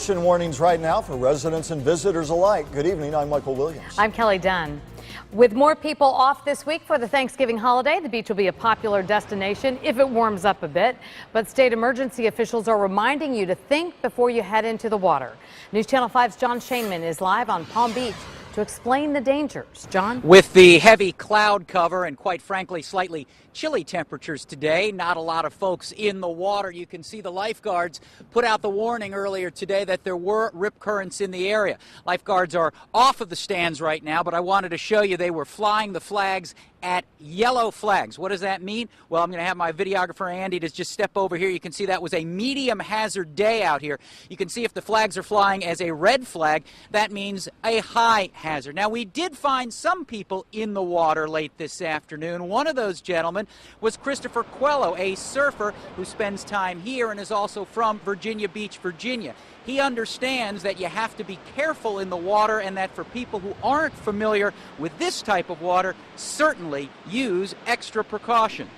Warnings right now for residents and visitors alike. Good evening, I'm Michael Williams. I'm Kelly Dunn. With more people off this week for the Thanksgiving holiday, the beach will be a popular destination if it warms up a bit. But state emergency officials are reminding you to think before you head into the water. News Channel 5's John Shainman is live on Palm Beach to explain the dangers. John? With the heavy cloud cover and quite frankly slightly chilly temperatures today, not a lot of folks in the water. You can see the lifeguards put out the warning earlier today that there were rip currents in the area. Lifeguards are off of the stands right now, but I wanted to show you they were flying the flags at yellow flags. What does that mean? Well, I'm going to have my videographer Andy to just step over here. You can see that was a medium hazard day out here. You can see if the flags are flying as a red flag, that means a high hazard. Now, we did find some people in the water late this afternoon. One of those gentlemen was Christopher Quello, a surfer who spends time here and is also from Virginia Beach, Virginia. He understands that you have to be careful in the water and that for people who aren't familiar with this type of water, certainly use extra precautions.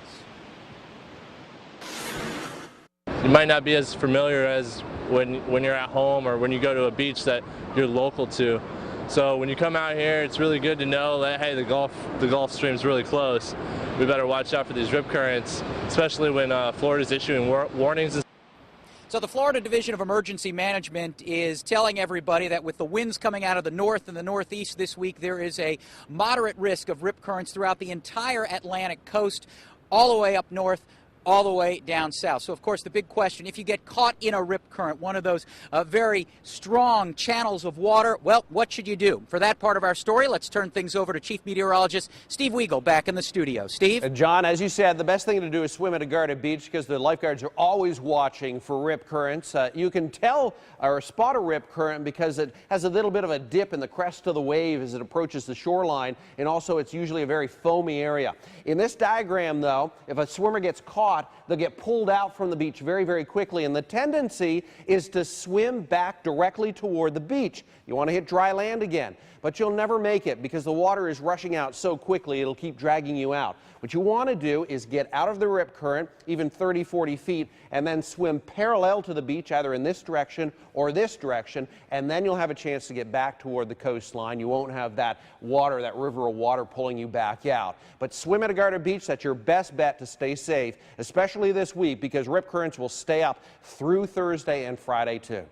You might not be as familiar as when you're at home or when you go to a beach that you're local to. So when you come out here, it's really good to know that, hey, the Gulf Stream's really close. We better watch out for these rip currents, especially when Florida's issuing warnings. So the Florida Division of Emergency Management is telling everybody that with the winds coming out of the north and the northeast this week, there is a moderate risk of rip currents throughout the entire Atlantic coast, all the way up north, all the way down south. So, of course, the big question, if you get caught in a rip current, one of those very strong channels of water, well, what should you do? For that part of our story, let's turn things over to Chief Meteorologist Steve Weigel back in the studio. Steve? John, as you said, the best thing to do is swim at a guarded beach because the lifeguards are always watching for rip currents. You can tell or spot a rip current because it has a little bit of a dip in the crest of the wave as it approaches the shoreline, and also it's usually a very foamy area. In this diagram, though, if a swimmer gets caught, they'll get pulled out from the beach very, very quickly, and the tendency is to swim back directly toward the beach. You want to hit dry land again, but you'll never make it because the water is rushing out so quickly it'll keep dragging you out. What you want to do is get out of the rip current, even 30, 40 feet, and then swim parallel to the beach, either in this direction or this direction, and then you'll have a chance to get back toward the coastline. You won't have that water, that river of water pulling you back out. But swim at a guarded beach, that's your best bet to stay safe, especially this week because rip currents will stay up through Thursday and Friday too.